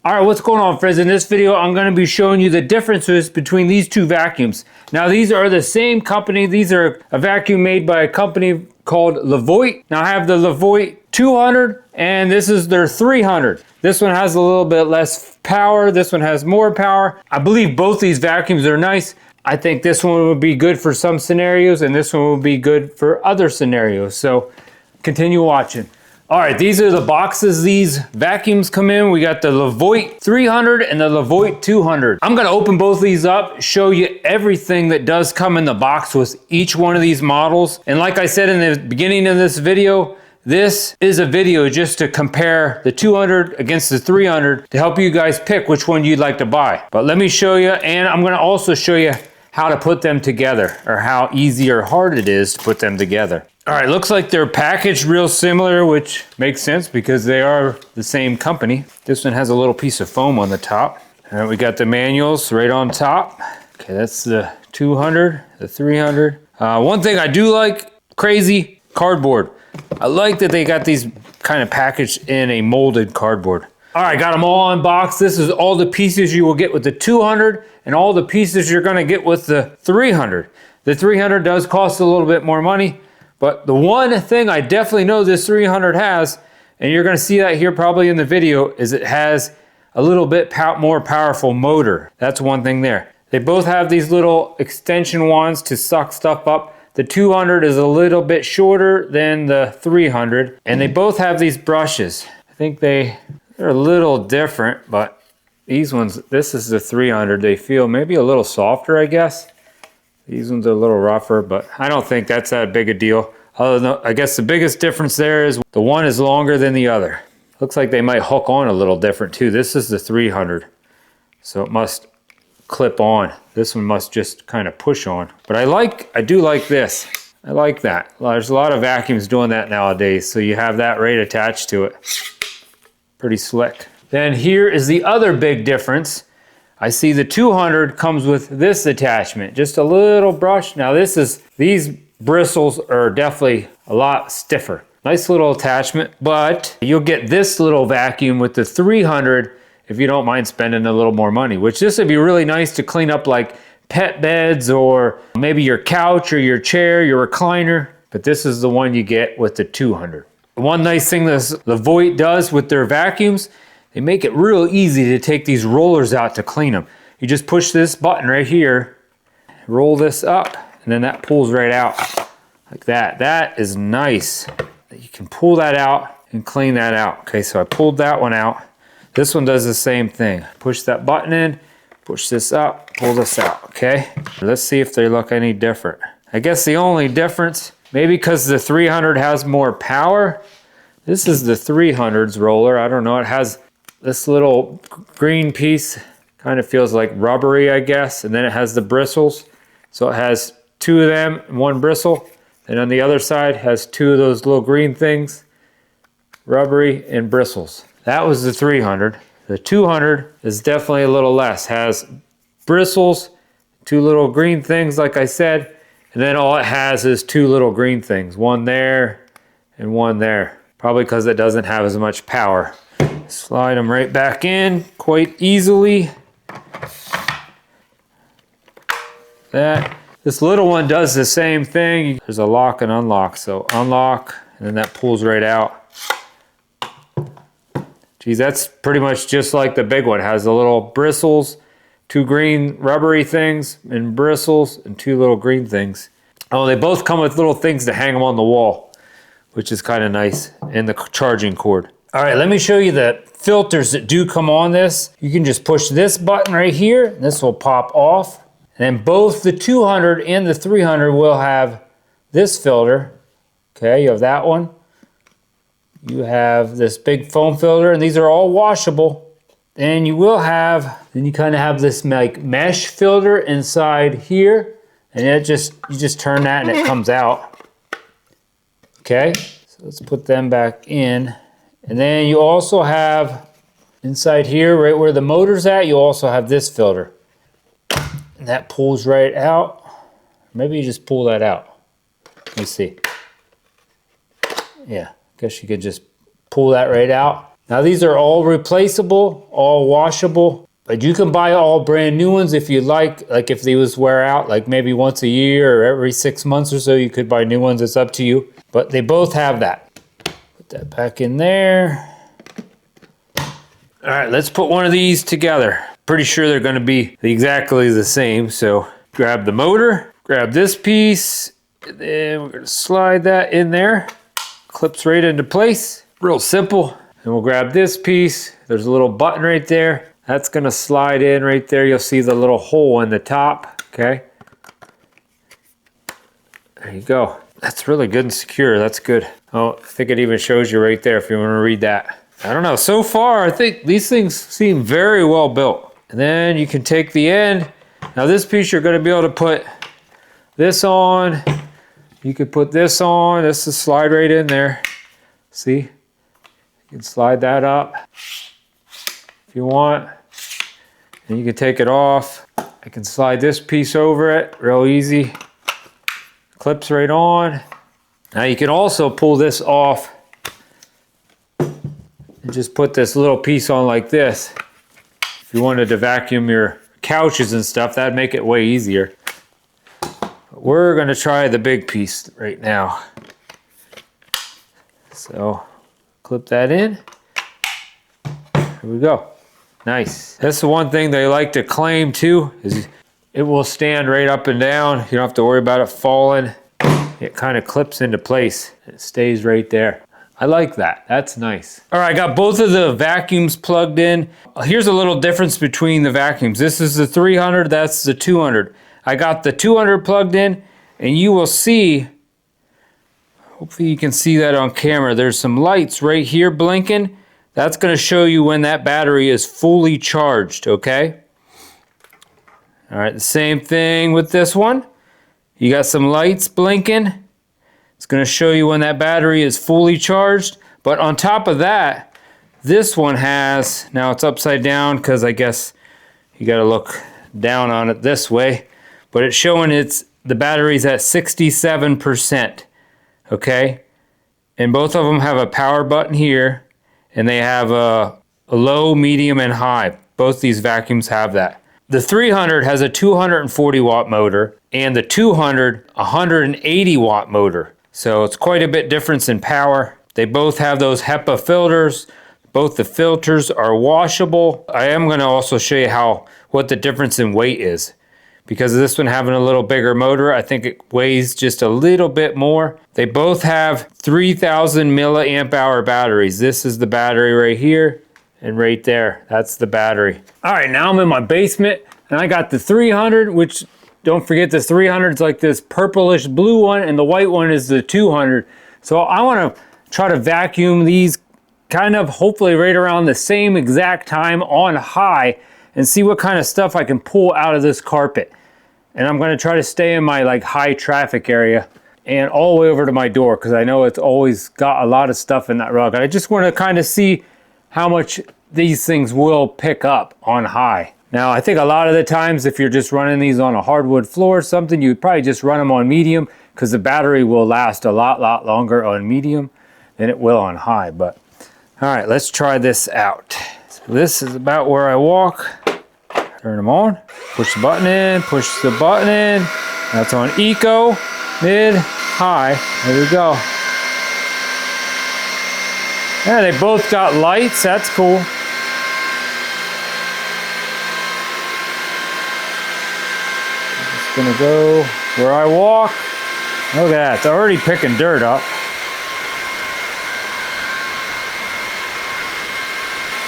All right, what's going on, friends? In this video, I'm going to be showing you the differences between these two vacuums. Now, these are the same company. These are a vacuum made by a company called Levoit. Now, I have the Levoit 200, and this is their 300. This one has a little bit less power. This one has more power. I believe both these vacuums are nice. I think this one would be good for some scenarios, and this one would be good for other scenarios. So, continue watching. All right, these are the boxes these vacuums come in. We got the Levoit 300 and the Levoit 200. I'm gonna open both of these up, show you everything that does come in the box with each one of these models. And like I said in the beginning of this video, this is a video just to compare the 200 against the 300 to help you guys pick which one you'd like to buy. But let me show you, and I'm gonna also show you how to put them together, or how easy or hard it is to put them together. All right, looks like they're packaged real similar, which makes sense because they are the same company. This one has a little piece of foam on the top. All right, we got the manuals right on top. Okay, that's the 200, the 300. One thing I do like, crazy, cardboard. I like that they got these kind of packaged in a molded cardboard. All right, got them all unboxed. This is all the pieces you will get with the 200 and all the pieces you're gonna get with the 300. The 300 does cost a little bit more money, but the one thing I definitely know this 300 has, and you're gonna see that here probably in the video, is it has a little bit more powerful motor. That's one thing there. They both have these little extension wands to suck stuff up. The 200 is a little bit shorter than the 300, and they both have these brushes. I think they're a little different, but these ones, this is the 300. They feel maybe a little softer, I guess. These ones are a little rougher, but I don't think that's that big a deal. Other than, I guess the biggest difference there is the one is longer than the other. Looks like they might hook on a little different too. This is the 300, so it must clip on. This one must just kind of push on. But I do like this. I like that. There's a lot of vacuums doing that nowadays, so you have that right attached to it. Pretty slick. Then here is the other big difference. I see the 200 comes with this attachment, just a little brush. Now these bristles are definitely a lot stiffer. Nice little attachment, but you'll get this little vacuum with the 300 if you don't mind spending a little more money, which this would be really nice to clean up like pet beds or maybe your couch or your chair, your recliner, but this is the one you get with the 200. One nice thing that Levoit does with their vacuums, they make it real easy to take these rollers out to clean them. You just push this button right here, roll this up, and then that pulls right out like that. That is nice. You can pull that out and clean that out. Okay, so I pulled that one out. This one does the same thing. Push that button in, push this up, pull this out, okay? Let's see if they look any different. I guess the only difference, maybe because the 300 has more power. This is the 300's roller. I don't know, it has this little green piece, kind of feels like rubbery, I guess, and then it has the bristles. So it has two of them and one bristle, and on the other side has two of those little green things, rubbery and bristles. That was the 300. The 200 is definitely a little less, has bristles, two little green things like I said, and then all it has is two little green things, one there and one there, probably because it doesn't have as much power. Slide them right back in quite easily. This little one does the same thing. There's a lock and unlock, so unlock, and then that pulls right out. Geez, that's pretty much just like the big one. It has the little bristles, two green rubbery things, and bristles, and two little green things. Oh, they both come with little things to hang them on the wall, which is kind of nice, and the charging cord. All right, let me show you the filters that do come on this. You can just push this button right here, and this will pop off. And then both the 200 and the 300 will have this filter. Okay, you have that one. You have this big foam filter, and these are all washable. And you will have, then you kind of have this like mesh filter inside here, and you just turn that and it comes out. Okay, so let's put them back in. And then you also have inside here, right where the motor's at, you also have this filter. And that pulls right out. Maybe you just pull that out. Let me see. Yeah, I guess you could just pull that right out. Now these are all replaceable, all washable, but you can buy all brand new ones if you like if these wear out, like maybe once a year or every 6 months or so, you could buy new ones. It's up to you, but they both have that. Put that back in there. All right, let's put one of these together. Pretty sure they're gonna be exactly the same. So grab the motor, grab this piece, and then we're gonna slide that in there. Clips right into place, real simple. And we'll grab this piece. There's a little button right there. That's gonna slide in right there. You'll see the little hole in the top, okay? There you go. That's really good and secure, that's good. Oh, I think it even shows you right there if you wanna read that. I don't know, so far I think these things seem very well built. And then you can take the end. Now this piece you're gonna be able to put this on. You could put this on. This is slide right in there. See? You can slide that up if you want. And you can take it off. I can slide this piece over it, real easy. Clips right on. Now you can also pull this off and just put this little piece on like this. If you wanted to vacuum your couches and stuff, that'd make it way easier. But we're gonna try the big piece right now. So clip that in. Here we go. Nice. That's the one thing they like to claim too, is it will stand right up and down. You don't have to worry about it falling. It kind of clips into place. It stays right there. I like that. That's nice. All right, I got both of the vacuums plugged in. Here's a little difference between the vacuums. This is the 300, that's the 200. I got the 200 plugged in, and you will see, hopefully you can see that on camera, there's some lights right here blinking. That's gonna show you when that battery is fully charged, okay? All right, the same thing with this one. You got some lights blinking. It's gonna show you when that battery is fully charged. But on top of that, this one has, now it's upside down because I guess you gotta look down on it this way, but it's showing the battery's at 67%, okay? And both of them have a power button here, and they have a low, medium, and high. Both these vacuums have that. The 300 has a 240 watt motor, and the 200, 180 watt motor. So it's quite a bit difference in power. They both have those HEPA filters. Both the filters are washable. I am gonna also show you what the difference in weight is. Because of this one having a little bigger motor, I think it weighs just a little bit more. They both have 3,000 milliamp hour batteries. This is the battery right here, and right there, that's the battery. All right, now I'm in my basement, and I got the 300, which, don't forget, the 300 is like this purplish blue one, and the white one is the 200. So I wanna try to vacuum these kind of hopefully right around the same exact time on high, and see what kind of stuff I can pull out of this carpet. And I'm gonna try to stay in my like high traffic area and all the way over to my door, because I know it's always got a lot of stuff in that rug. I just wanna kind of see how much these things will pick up on high. Now, I think a lot of the times if you're just running these on a hardwood floor or something, you'd probably just run them on medium, because the battery will last a lot longer on medium than it will on high. But all right, let's try this out. So this is about where I walk. Turn them on, push the button in, push the button in. That's on eco, mid, high. There we go. Yeah, they both got lights, that's cool. I'm just gonna go where I walk. Look at that, it's already picking dirt up.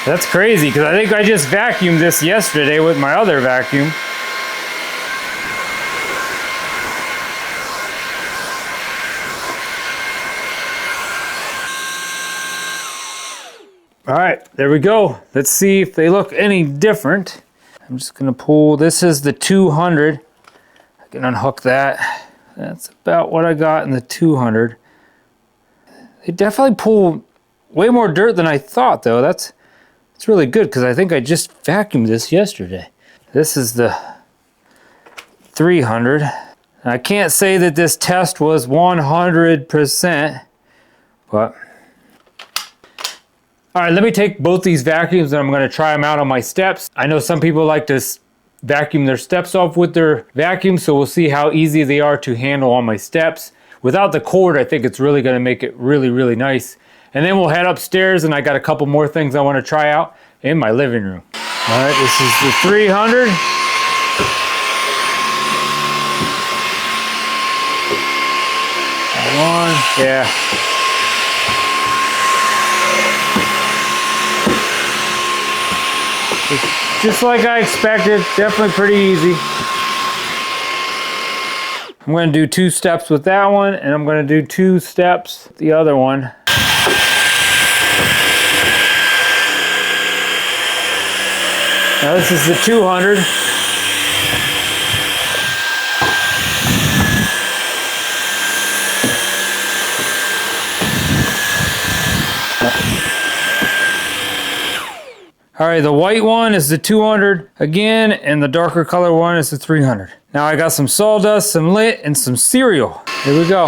That's crazy, because I think I just vacuumed this yesterday with my other vacuum. All right, there we go. Let's see if they look any different. I'm just gonna pull, this is the 200. I can unhook that. That's about what I got in the 200. They definitely pull way more dirt than I thought though. That's really good, because I think I just vacuumed this yesterday. This is the 300. I can't say that this test was 100%, but All right, let me take both these vacuums and I'm gonna try them out on my steps. I know some people like to vacuum their steps off with their vacuum, so we'll see how easy they are to handle on my steps. Without the cord, I think it's really gonna make it really, really nice. And then we'll head upstairs and I got a couple more things I wanna try out in my living room. All right, this is the 300. One, yeah. Just like I expected, definitely pretty easy. I'm going to do 2 steps with that one, and I'm going to do 2 steps with the other one. Now this is the 200. All right, the white one is the 200 again, and the darker color one is the 300. Now I got some sawdust, some lit, and some cereal. Here we go.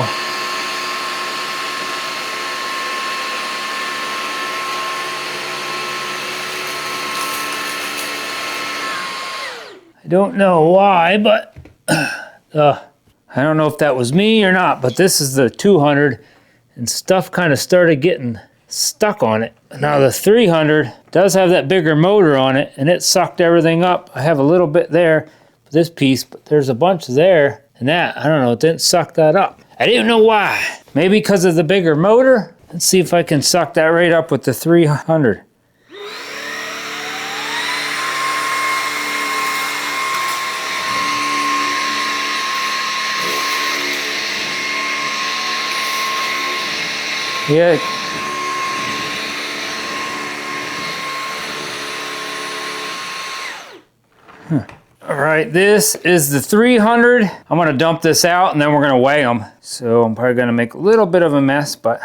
I don't know why, but I don't know if that was me or not, but this is the 200, and stuff kind of started getting stuck on it. Now the 300 does have that bigger motor on it, and it sucked everything up. I have a little bit there, this piece, but there's a bunch there, and that, I don't know, it didn't suck that up. I didn't know why. Maybe because of the bigger motor? Let's see if I can suck that right up with the 300. Yeah. All right, this is the 300. I'm gonna dump this out and then we're gonna weigh them. So I'm probably gonna make a little bit of a mess, but.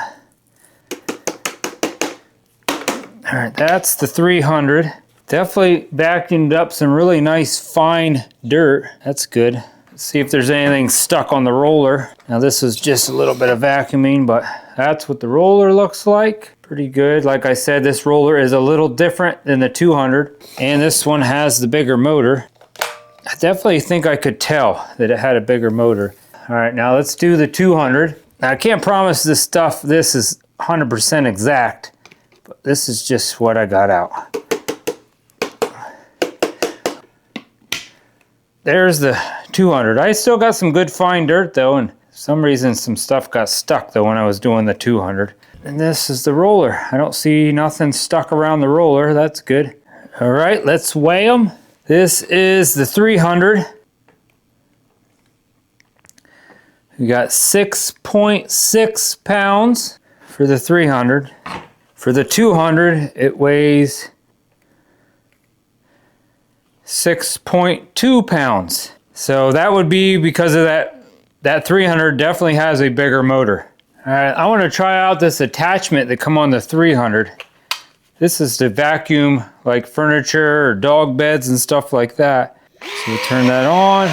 All right, that's the 300. Definitely vacuumed up some really nice fine dirt. That's good. Let's see if there's anything stuck on the roller. Now this is just a little bit of vacuuming, but that's what the roller looks like. Pretty good. Like I said, this roller is a little different than the 200, and this one has the bigger motor. I definitely think I could tell that it had a bigger motor. All right, now let's do the 200. Now I can't promise this stuff, this is 100% exact, but this is just what I got out. There's the 200. I still got some good fine dirt though, and for some reason some stuff got stuck though when I was doing the 200. And this is the roller. I don't see nothing stuck around the roller. That's good. All right, let's weigh them. This is the 300. We got 6.6 pounds for the 300. For the 200, it weighs 6.2 pounds. So that would be because of that 300 definitely has a bigger motor. All right, I want to try out this attachment that come on the 300. This is to vacuum like furniture or dog beds and stuff like that. So we turn that on.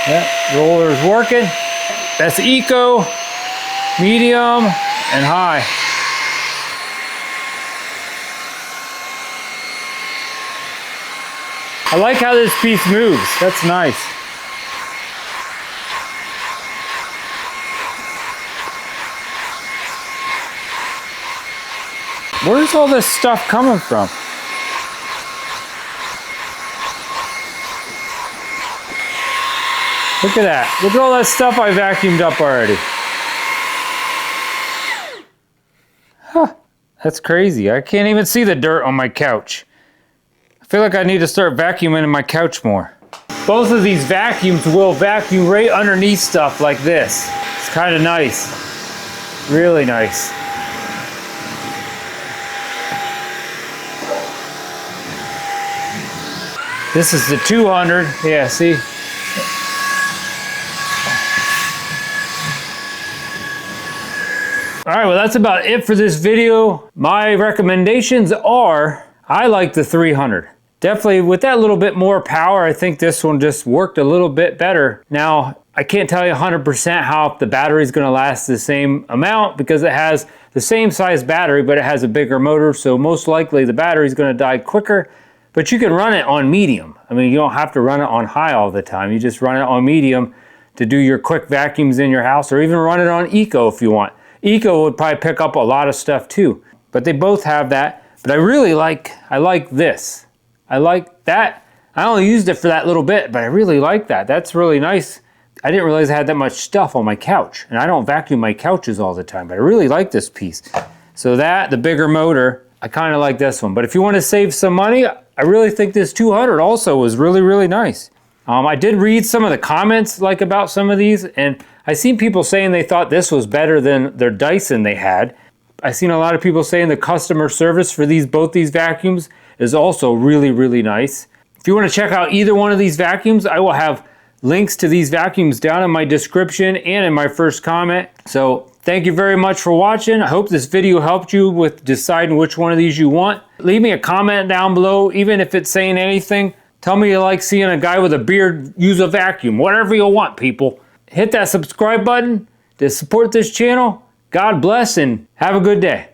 That roller is working. That's eco, medium, and high. I like how this piece moves. That's nice. Where's all this stuff coming from? Look at that. Look at all that stuff I vacuumed up already. Huh. That's crazy. I can't even see the dirt on my couch. I feel like I need to start vacuuming in my couch more. Both of these vacuums will vacuum right underneath stuff like this. It's kind of nice. Really nice. This is the 200. Yeah, see? All right, well, that's about it for this video. My recommendations are, I like the 300. Definitely with that little bit more power, I think this one just worked a little bit better. Now, I can't tell you 100% how the battery is going to last the same amount because it has the same size battery, but it has a bigger motor. So most likely the battery is going to die quicker, but you can run it on medium. I mean, you don't have to run it on high all the time. You just run it on medium to do your quick vacuums in your house, or even run it on eco if you want. Eco would probably pick up a lot of stuff too, but they both have that. But I like this. I like that. I only used it for that little bit, but I really like that. That's really nice. I didn't realize I had that much stuff on my couch, and I don't vacuum my couches all the time, but I really like this piece. So that, the bigger motor, I kind of like this one. But if you want to save some money, I really think this 200 also was really, really nice. I did read some of the comments like about some of these, and I seen people saying they thought this was better than their Dyson they had. I seen a lot of people saying the customer service for both these vacuums is also really, really nice. If you want to check out either one of these vacuums, I will have links to these vacuums down in my description and in my first comment. So thank you very much for watching. I hope this video helped you with deciding which one of these you want. Leave me a comment down below, even if it's saying anything. Tell me you like seeing a guy with a beard use a vacuum. Whatever you want, people. Hit that subscribe button to support this channel. God bless and have a good day.